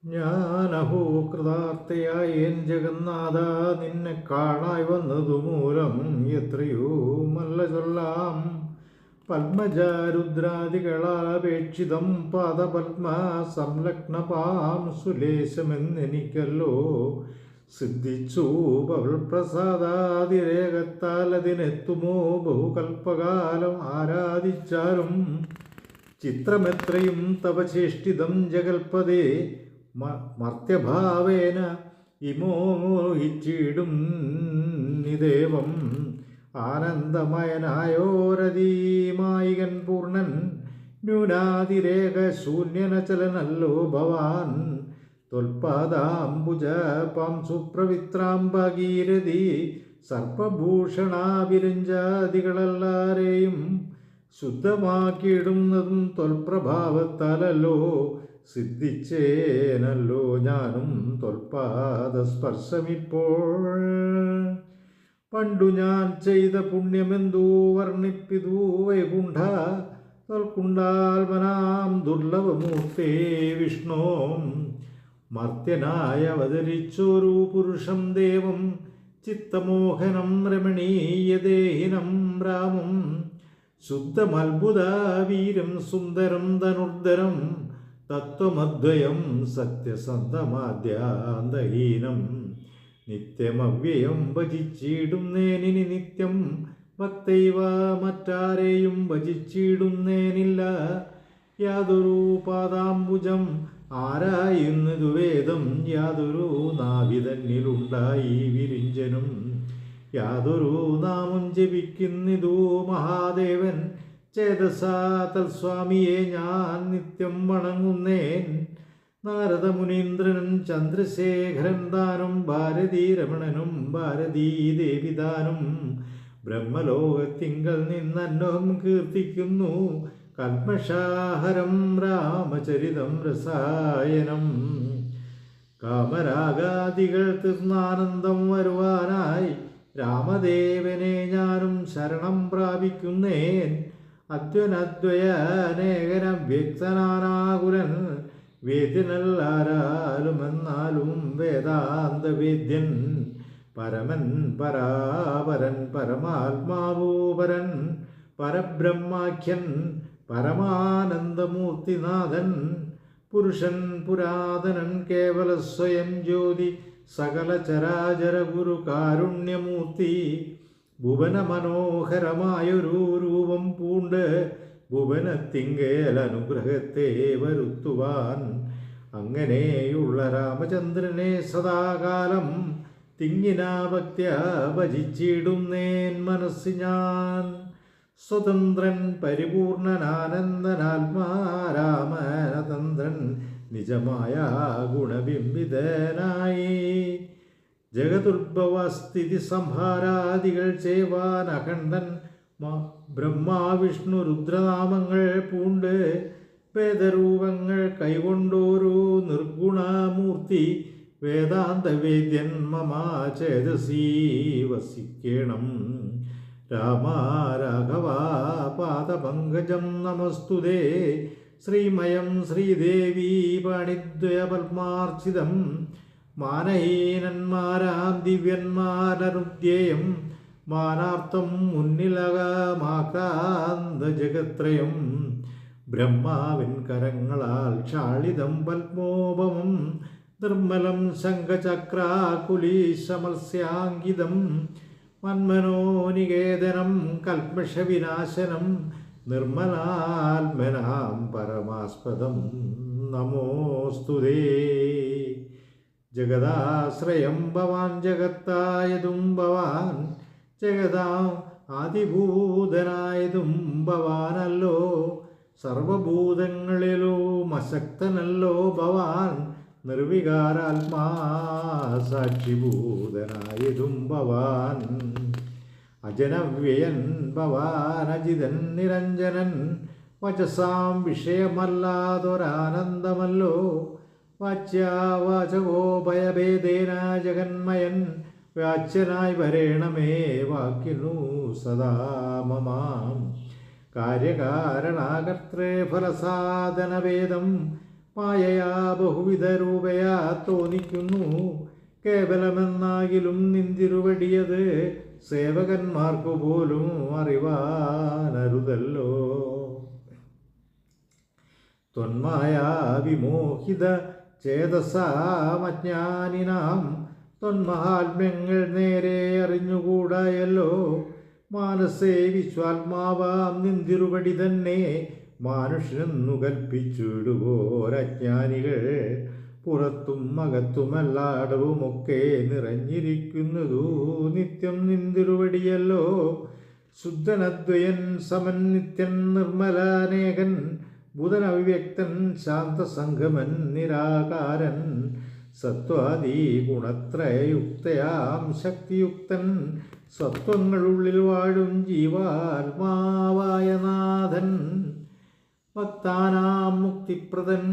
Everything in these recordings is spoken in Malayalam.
ഞാനഹോ കൃതാർത്ഥയായേൻ ജഗന്നാഥ, നിന്നെ കാണായി വന്നതു മൂലം എത്രയോ മല്ല ചൊല്ലാം. പത്മജാരുദ്രാദികളാപേക്ഷിതം പാദപത്മ സംലഗ്നപാം സുലേശമെന്നെനിക്കല്ലോ സിദ്ധിച്ചു. ഭവൽപ്രസാദാതിരേകത്താൽ അതിനെത്തുമോ ബഹുകൽപ്പകാലം ആരാധിച്ചാലും. ചിത്രമെത്രയും തവ ചേഷ്ടിതം ജഗൽപദേ, മർത്യഭാവേന വിമോഹിച്ചിടും നിദേവം. ആനന്ദമയനായോരതീമായികൻ പൂർണ്ണൻ, ന്യൂനാതിരേക ശൂന്യനചലനല്ലോ ഭവാൻ. ത്വൽപാദാംബുജ പാംസുപ്രവിത്രാം ഭാഗീരഥി, സർപ്പഭൂഷണാഭിരഞ്ചാദികളെല്ലാരെയും ശുദ്ധമാക്കിയിടുന്നതും ത്വൽപ്രഭാവത്താലല്ലോ. സിദ്ധിച്ചേനല്ലോ ഞാനും ത്വൽപാദസ്പർശമിപ്പോൾ. പണ്ടു ഞാൻ ചെയ്ത പുണ്യമെന്തോ വർണ്ണിപ്പിതു വൈകുണ്ഠ, ത്വൽകുണ്ടാൽമനാം ദുർലഭമൂർത്തേ വിഷ്ണോ. മർത്യനായി അവതരിച്ചൊരു പുരുഷം ദേവം, ചിത്തമോഹനം രമണീയദേഹിനം രാമം. ശുദ്ധമത്ഭുതവീരം സുന്ദരം ധനുർധരം, തത്വമദ്വയം സത്യസന്ധമാദ്യാന്തഹീനം. നിത്യമവ്യയം ഭജിച്ചിടുന്നേനിനി നിത്യം, ഭക്തൈവ മറ്റാരെയും ഭജിച്ചിടുന്നേനില്ല. യാതൊരു പാദാംബുജം ആരായുന്നതു വേദം, യാതൊരു നാവിതന്നിലുണ്ടായി വിരിഞ്ചനും. യാതൊരു നാമം ജപിക്കുന്നിതു മഹാദേവൻ, ചേതസാ തൽസ്വാമിയെ ഞാൻ നിത്യം വണങ്ങുന്നേൻ. നാരദമുനീന്ദ്രനും ചന്ദ്രശേഖരൻ താനും, ഭാരതീരമണനും ഭാരതീദേവിതാനും. ബ്രഹ്മലോകത്തിങ്കൽ നിന്നന്നോം കീർത്തിക്കുന്നു, കൽമഷാഹരം രാമചരിതം രസായനം. കാമരാഗാദികൾ തീർന്നാനന്ദം വരുവാനായി, രാമദേവനെ ഞാനും ശരണം പ്രാപിക്കുന്നേൻ. അദ്വനദ്വയനേകനവ്യക്തനാനാകുലൻ, വേദ്യനല്ലാരാലുമെന്നാലും വേദാന്തവേദ്യൻ. പരമൻ പരാപരൻ പരമാത്മാവൂപരൻ, പരബ്രഹ്മാഖ്യൻ പരമാനന്ദമൂർത്തിനാഥൻ. പുരുഷൻ പുരാതനൻ കേവല സ്വയം ജ്യോതി, സകല ചരാചര ഗുരു കാരുണ്യമൂർത്തി. ഭുവന മനോഹരമായൊരു രൂപം പൂണ്ട്, ഭുവനത്തിങ്കേൽ അനുഗ്രഹത്തെ വരുത്തുവാൻ. അങ്ങനെയുള്ള രാമചന്ദ്രനെ സദാകാലം തിങ്ങിനാ ഭക്ത്യ ഭജിച്ചിടുന്നേൻ മനസ്സ് ഞാൻ. സ്വതന്ത്രൻ പരിപൂർണനാനന്ദനാത്മാ രാമനതന്ത്രൻ, നിജമായ ഗുണബിംബിതനായി. ജഗതുദ്ഭവസ്ഥിതി സംഹാരാദികൾ ചെയ്വാൻ അഖണ്ഡൻ, ബ്രഹ്മാവിഷ്ണു രുദ്രനാമങ്ങൾ പൂണ്ട്. വേദരൂപങ്ങൾ കൈകൊണ്ടോരു നിർഗുണമൂർത്തി, വേദാന്തവേദ്യൻ മമ ചേതസീ വസിക്കേണം. രാമ രാഘവ പാദപങ്കജം നമസ്തുതേ, ശ്രീമയം ശ്രീദേവി പാണിദ്വയപത്മാർച്ചിതം. മാനഹീനന്മാരാം ദിവ്യന്മാരനുദ്യേയം, മാനാർത്ഥം മുന്നിലകമാക്രാന്ത ജഗത്രയം. ബ്രഹ്മാവിൻ കരങ്ങളാൽ ക്ഷാളിതം പത്മോപമം, നിർമ്മലം ശംഖചക്രാകുലീശമത്സ്യാങ്കിതം. മന്മനോനികേതനം കൽമഷവിനാശനം, നിർമ്മലാത്മനാം പരമാസ്പദം നമോസ്തുതേ. ജഗദാശ്രയം ഭവാൻ ജഗത്തായതും ഭവാൻ, ജഗതാം ആദിഭൂതനായതും ഭവാനല്ലോ. സർവഭൂതങ്ങളിലും അശക്തനല്ലോ ഭവാൻ, നിർവികാരാത്മാ സാക്ഷിഭൂതനായതും ഭവാൻ. അജനവ്യയൻ ഭവാൻ അജിതൻ നിരഞ്ജനൻ, വചസാം വിഷയമല്ലാതൊരാനന്ദമല്ലോ. വാച്യാവാചകോ ഭയഭേദേന ജഗന്മയൻ, വാച്യനായി വരേണമേ വാക്കിനു സദാ മമാം. കാര്യകാരണാകർത്തൃഫലസാധനഭേദം മായയാ ബഹുവിധ രൂപയാ തോന്നിക്കുന്നു. കേവലമെന്നാകിലും നിന്തിരുവടിയത് സേവകന്മാർക്കു പോലും അറിവാനരുതല്ലോ. ത്വന്മായാ വിമോഹിത ചേതസാമജ്ഞാനിനാം ത്വന്മഹാത്മ്യങ്ങൾ നേരെ അറിഞ്ഞുകൂടായല്ലോ. മാനസേ വിശ്വാത്മാവാം നിന്തിരുവടി തന്നെ മാനുഷ്യനെന്നു കൽപ്പിച്ചിടുവോരജ്ഞാനികൾ പുറത്തും അകത്തുമെല്ലായിടവുമൊക്കെ നിറഞ്ഞിരിക്കുന്നതു നിത്യം നിന്തിരുവടിയല്ലോ. ശുദ്ധനദ്വയൻ സമൻ നിത്യൻ നിർമ്മലാനേകൻ ബുധനവിവ്യക്തൻ ശാന്തസംഗമൻ നിരാകാരൻ സത്വാദി ഗുണത്രയുക്തയാം ശക്തിയുക്തൻ സത്വങ്ങളുള്ളിൽ വാഴും ജീവാത്മാവായ നാഥൻ ഭക്താനാം മുക്തിപ്രദൻ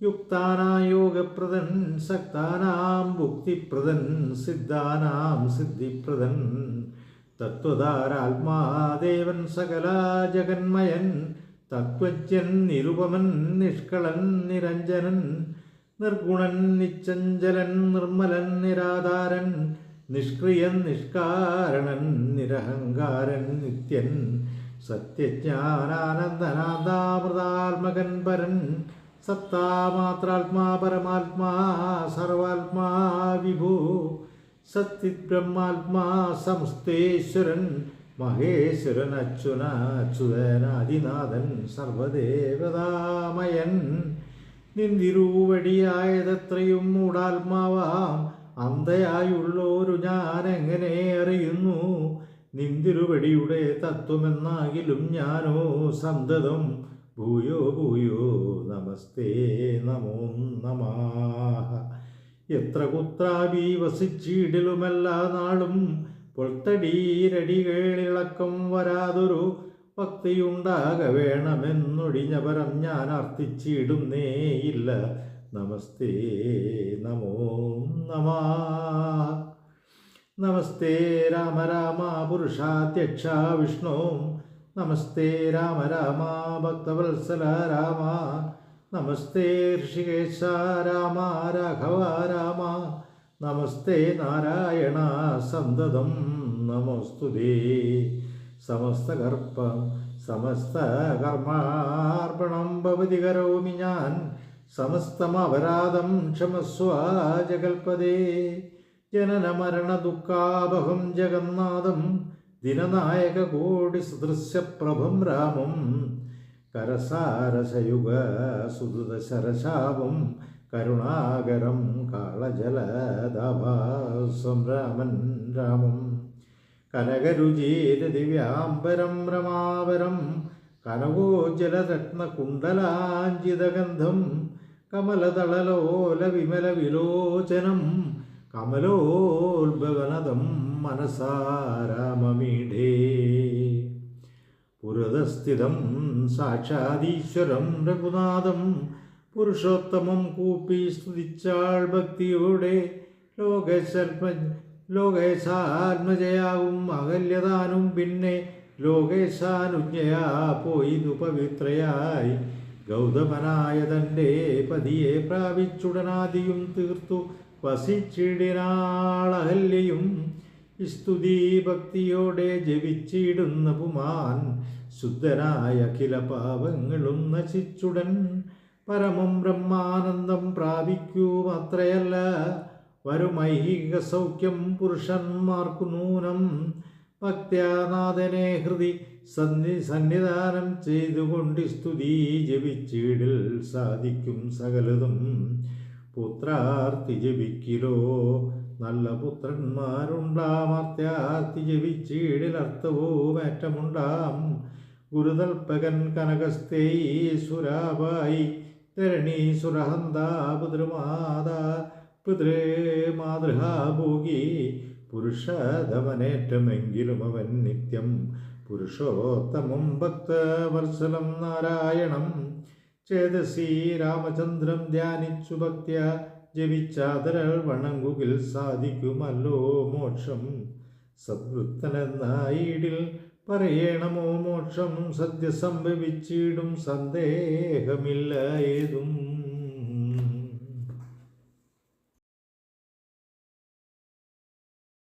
യുക്താനാം യോഗപ്രദൻ സക്താനാം ഭുക്തിപ്രദൻ സിദ്ധാനാം സിദ്ധിപ്രദൻ തത്വധാരാത്മാദേവൻ സകല ജഗന്മയൻ തത്വജ്ഞൻ നിരുപമൻ നിഷ്കളൻ നിരഞ്ജനൻ നിർഗുണൻ നിശ്ചഞ്ചലൻ നിർമ്മലൻ നിരാധാരൻ നിഷ്ക്രിയൻ നിഷ്കാരണൻ നിരഹങ്കാരൻ നിത്യൻ സത്യജ്ഞാനാനന്ദനാഥാമൃതാത്മകൻ പരൻ സത്താമാത്രാത്മാ പരമാത്മാ സർവാത്മാ വിഭു സച്ചിത് ബ്രഹ്മാത്മാ സമസ്തേശ്വരൻ മഹേശ്വരൻ അച്യുതനാദിനാഥൻ സർവദേവതാമയൻ നിന്തിരുവടിയായതത്രയും മൂടാത്മാവാം അന്ധയായുള്ളോരു ഞാനെങ്ങനെ അറിയുന്നു. നിന്തിരുവടിയുടെ തത്വമെന്നാകിലും ഞാനോ സന്തതം ഭൂയോ ഭൂയോ നമസ്തേ നമോ നമഃ. എത്ര കുത്രാവി വസിച്ചിടിലുമെല്ലാ നാളും പൊൽത്തടീരടികളിളക്കം വരാതൊരു ഭക്തിയുണ്ടാക വേണമെന്നൊടിഞ്ഞ പരം ഞാൻ അർത്ഥിച്ചിടുന്നേയില്ല. നമസ്തേ നമോ നമഃ. നമസ്തേ രാമ രാമ പുരുഷാധ്യക്ഷ വിഷ്ണു നമസ്തേ രാമ രാമ ഭക്തവത്സല രാമ നമസ്തേ ഋഷികേശ രാമ രാഘവ രാമ നമസ്തേ നാരായണ സന്തതം നമോസ്തുതേ. സമസ്ത കർമാർപ്പണം ഭവതി കരോമി ഞാൻ സമസ്തമപരാധം ക്ഷമസ്വ ജഗൽപദേ. ജനന മരണ ദുഃഖാപഹം ജഗന്നാഥം ദിനനായക കോടി സദൃശ്യപ്രഭം രാമം കരസാരസയുഗ സുദൃശരശാപം കരുണാകരം കാളജലദാഭാസം രാമൻ രാമം കനകരുചീരദിവ്യാംബരം രമാവരം കനകോജ്ജലരത്നകുണ്ടലാഞ്ജിതഗന്ധം കമലദളലോല വിമല വിലോചനം കമലോത്ഭവനദം മനസാ രാമമീഢേ. പുരതസ്ഥിതം സാക്ഷാദീശ്വരം രഘുനാഥം പുരുഷോത്തമം കൂപ്പി സ്തുതിച്ചാൾ ഭക്തിയോടെ ലോകേശാത്മജയാവും അകല്യതാനും പിന്നെ ലോകേശാനുജ്ഞയാ പോയിതു പവിത്രയായി ഗൗതമനായ തൻ്റെ പതിയെ പ്രാപിച്ചുടനാദിയും തീർത്തു വസിച്ചിടിനാളഹല്യയും സ്തുതി ഭക്തിയോടെ ജപിച്ചിടുന്ന പുമാൻ ശുദ്ധനായ അഖില പാപങ്ങളും നശിച്ചുടൻ പരമം ബ്രഹ്മാനന്ദം പ്രാപിക്കൂമത്രയല്ല വരുമൈഹിക സൗഖ്യം പുരുഷന്മാർക്കു നൂനം ഭക്ത്യാനാഥനെ ഹൃദി സന്നിധാനം ചെയ്തുകൊണ്ട് സ്തുതി ജപിച്ചിടിൽ സാധിക്കും സകലതും. പുത്രാർത്തി ജപിക്കിലോ നല്ല പുത്രന്മാരുണ്ടാം അർത്യാർത്തി ജപിച്ചിടിലർത്ഥവും ഏറ്റമുണ്ടാം. ഗുരുതൽപകൻ കനകസ്ഥേശ്വരാബായി ധരണീസുരഹന്താ പിതൃമാതൃഹാഭോഗി പുരുഷധമനേറ്റമെങ്കിലും അവൻ നിത്യം പുരുഷോത്തമം ഭക്തവത്സലം നാരായണം ചേതസി രാമചന്ദ്രം ധ്യാനിച്ചു ഭക്ത്യ ജപിച്ചാതരൾ വണങ്ങുകിൽ സാധിക്കുമല്ലോ മോക്ഷം. സദ്വൃത്തനെന്നായിടിൽ പറയണമോ മോക്ഷം സദ്യ സംഭവിച്ചിടും സന്ദേഹമില്ല ഏതും.